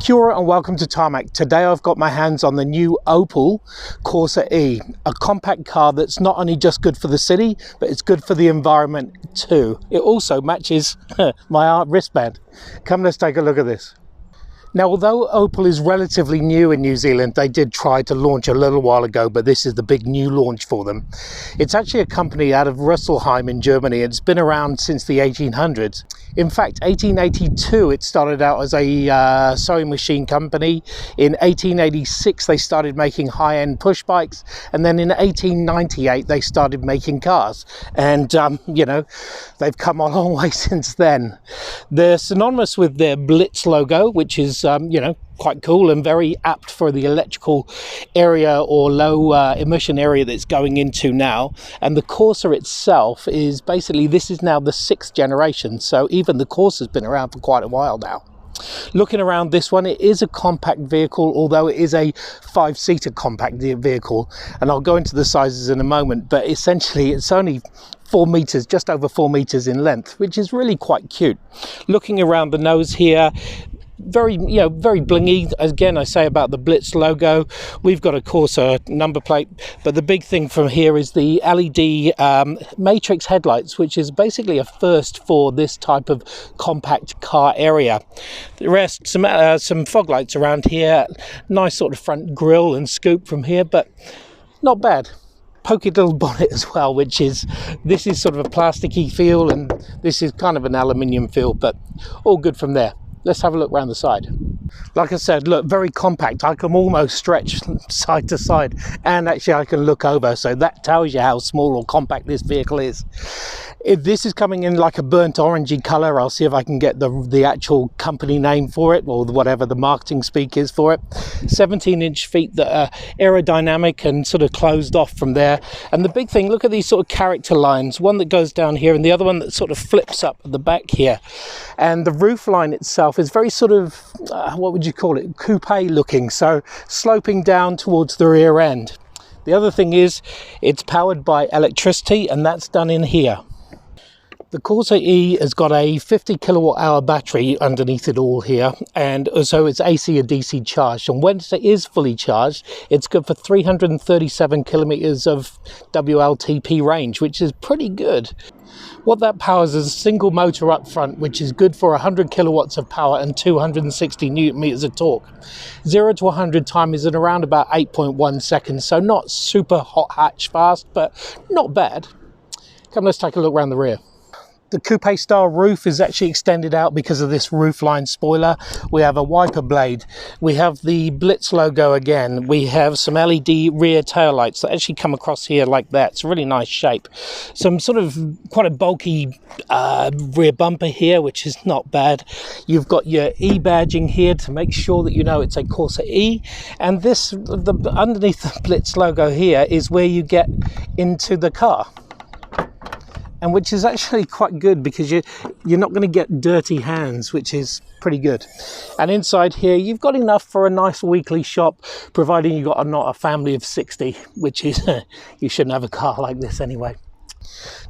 Kia ora and welcome to Tarmac. Today I've got my hands on the new Opel Corsa-e, a compact car that's not only just good for the city, but it's good for the environment too. It also matches my wristband. Come, let's take a look at this. Now, although Opel is relatively new in New Zealand, they did try to launch a little while ago, but this is the big new launch for them. It's actually a company out of Rüsselsheim in Germany. It's been around since the 1800s. In fact, 1882, it started out as a sewing machine company. In 1886, they started making high-end push bikes. And then in 1898, they started making cars. And, you know, they've come a long way since then. They're synonymous with their Blitz logo, which is you know, quite cool and very apt for the electrical area or low emission area that's going into now. And the Corsa itself is basically, this is now the 6th generation, so even the Corsa's been around for quite a while now. Looking around this one, it is a compact vehicle, although it is a 5-seater compact vehicle, and I'll go into the sizes in a moment, but essentially it's only 4 meters, just over 4 meters in length, which is really quite cute. Looking around the nose here, very blingy. Again, I say about the Blitz logo, we've got a Corsa number plate, but the big thing from here is the LED matrix headlights, which is basically a first for this type of compact car area. The rest, some fog lights around here, nice sort of front grille and scoop from here, but not bad. Pokey little bonnet as well, which is, this is sort of a plasticky feel and this is kind of an aluminium feel, but all good from there. Let's have a look around the side. Like I said, look, very compact. I can almost stretch side to side, and actually I can look over, so that tells you how small or compact this vehicle is. If this is coming in like a burnt orangey colour, I'll see if I can get the actual company name for it, or whatever the marketing speak is for it. 17-inch feet that are aerodynamic and sort of closed off from there. And the big thing, look at these sort of character lines, one that goes down here and the other one that sort of flips up at the back here. And the roof line itself is very sort of, what would you call it, coupe looking, so sloping down towards the rear end. The other thing is it's powered by electricity, and that's done in here. The Corsa-e has got a 50 kilowatt hour battery underneath it all here, and so it's AC or DC charged, and when it is fully charged it's good for 337 kilometers of WLTP range, which is pretty good. What that powers is a single motor up front, which is good for 100 kilowatts of power and 260 newton meters of torque. 0 to 100 time is in around about 8.1 seconds, so not super hot hatch fast, but not bad. Come, let's take a look around the rear. The coupe style roof is actually extended out because of this roofline spoiler. We have a wiper blade. We have the Blitz logo again. We have some LED rear tail lights that actually come across here like that. It's a really nice shape. Some sort of quite a bulky rear bumper here, which is not bad. You've got your E badging here to make sure that you know it's a Corsa-e. And this, underneath the Blitz logo here, is where you get into the car. And which is actually quite good because you're not going to get dirty hands, which is pretty good. And inside here, you've got enough for a nice weekly shop, providing you've got not a family of 60, which is, you shouldn't have a car like this anyway.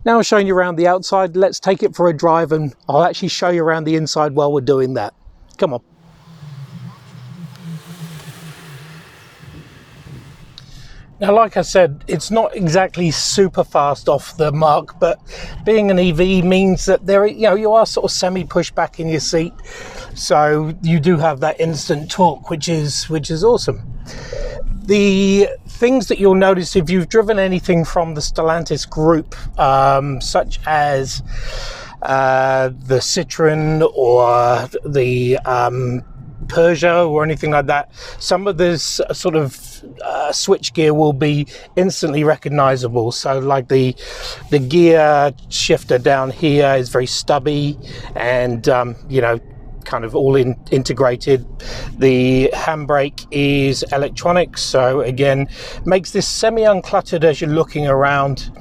Now I'm showing you around the outside. Let's take it for a drive and I'll actually show you around the inside while we're doing that. Come on. Now, like I said, it's not exactly super fast off the mark, but being an EV means that you are sort of semi-pushed back in your seat, so you do have that instant torque, which is awesome. The things that you'll notice if you've driven anything from the Stellantis group, such as the Citroen or the Peugeot or anything like that, some of this sort of switch gear will be instantly recognizable. So like the gear shifter down here is very stubby and you know, kind of all integrated. The handbrake is electronic, so again makes this semi uncluttered as you're looking around.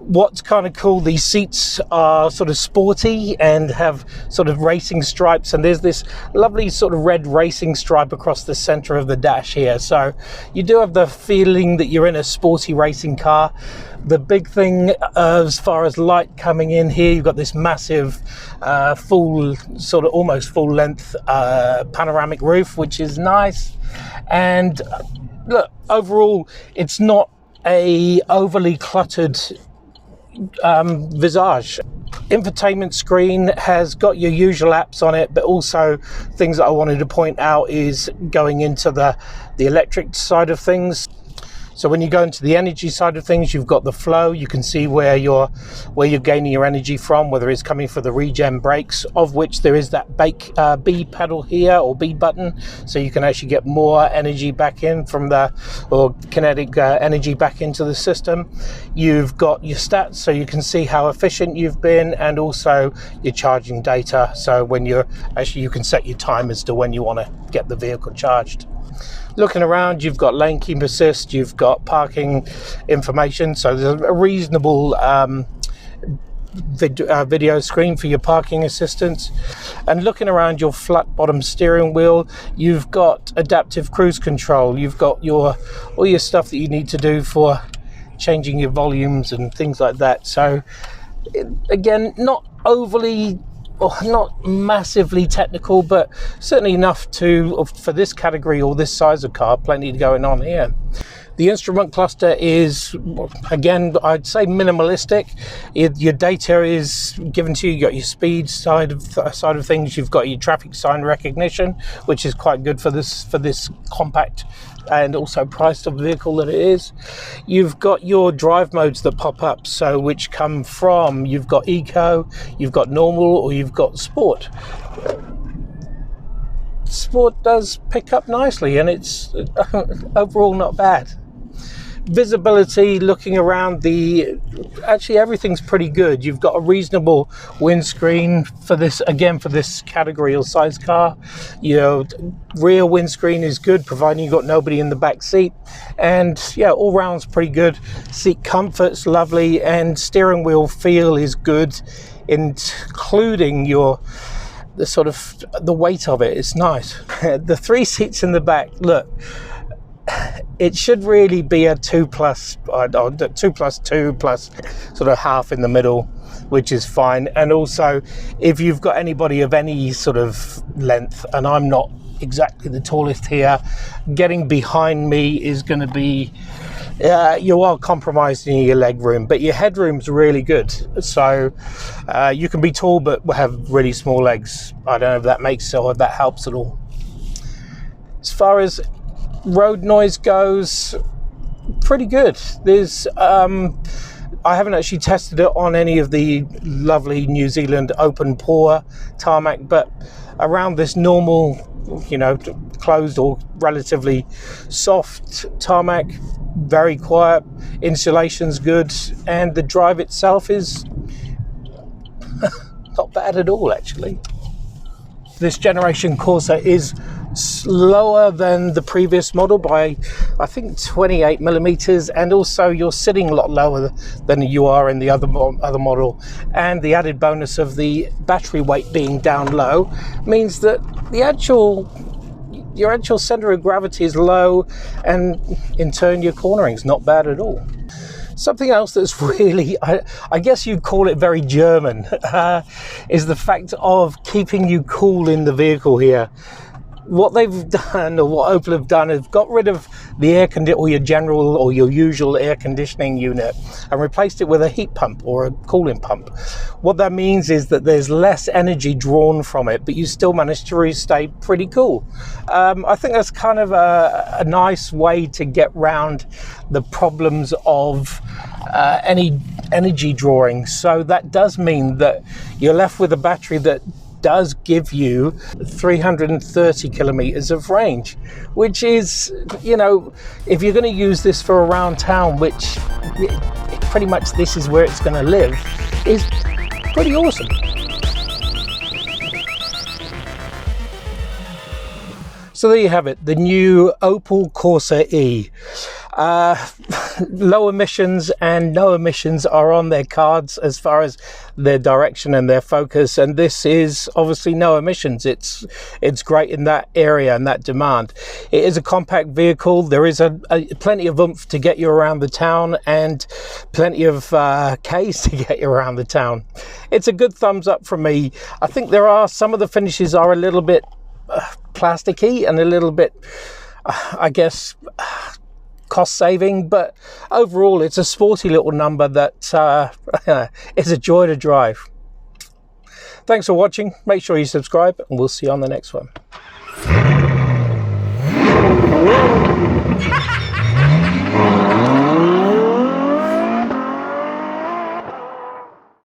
What's kind of cool, these seats are sort of sporty and have sort of racing stripes, and there's this lovely sort of red racing stripe across the center of the dash here, so you do have the feeling that you're in a sporty racing car. The big thing as far as light coming in here, you've got this massive full, sort of almost full length panoramic roof, which is nice. And look, overall it's not a overly cluttered visage. Infotainment screen has got your usual apps on it, but also things that I wanted to point out is going into the electric side of things. So when you go into the energy side of things, you've got the flow. You can see where you're gaining your energy from, whether it's coming for the regen brakes, of which there is that B pedal here, or B button, so you can actually get more energy back in from or kinetic energy back into the system. You've got your stats, so you can see how efficient you've been, and also your charging data. So when you can set your time as to when you want to get the vehicle charged. Looking around, you've got lane keep assist, you've got parking information, so there's a reasonable video screen for your parking assistance. And looking around your flat bottom steering wheel, you've got adaptive cruise control, you've got all your stuff that you need to do for changing your volumes and things like that. So again, not overly or not massively technical, but certainly enough for this category or this size of car, plenty going on here. The instrument cluster is, again, I'd say minimalistic. Your data is given to you. You've got your speed side of things. You've got your traffic sign recognition, which is quite good for this compact and also priced of vehicle that it is. You've got your drive modes that pop up, so which come from, you've got eco, you've got normal, or you've got sport. Sport does pick up nicely, and it's overall not bad. Visibility, looking around, actually everything's pretty good. You've got a reasonable windscreen for this category or size car. Rear windscreen is good, providing you've got nobody in the back seat. And yeah, all round's pretty good. Seat comfort's lovely, and steering wheel feel is good, including the weight of it. It's nice. The 3 seats in the back, look, it should really be a 2 plus 2 plus sort of half in the middle, which is fine. And also, if you've got anybody of any sort of length, and I'm not exactly the tallest here, getting behind me is going to be, you are compromising your leg room, but your headroom's really good. So you can be tall but have really small legs. I don't know if that helps at all. As far as road noise goes, pretty good. There's I haven't actually tested it on any of the lovely New Zealand open pore tarmac, but around this normal, closed or relatively soft tarmac, very quiet, insulation's good, and the drive itself is not bad at all, actually. This generation Corsa is slower than the previous model by, I think, 28 millimeters, and also you're sitting a lot lower than you are in the other model. And the added bonus of the battery weight being down low means that your actual center of gravity is low, and in turn your cornering is not bad at all. Something else that's really, I guess you'd call it very German, is the fact of keeping you cool in the vehicle here. What they've done, or what Opel have done, is got rid of the your usual air conditioning unit and replaced it with a heat pump or a cooling pump. What that means is that there's less energy drawn from it, but you still manage to stay pretty cool. I think that's kind of a nice way to get round the problems of any energy drawing. So that does mean that you're left with a battery that does give you 330 kilometers of range, which is, if you're going to use this for around town, which pretty much this is where it's going to live, is pretty awesome. So there you have it, the new Opel Corsa-e. Low emissions and no emissions are on their cards as far as their direction and their focus, and this is obviously no emissions. It's great in that area and that demand. It is a compact vehicle. There is plenty of oomph to get you around the town, and plenty of K's to get you around the town. It's a good thumbs up from me. I think there are some of the finishes are a little bit plasticky and a little bit I guess cost saving, but overall it's a sporty little number that is a joy to drive. Thanks for watching. Make sure you subscribe, and we'll see you on the next one.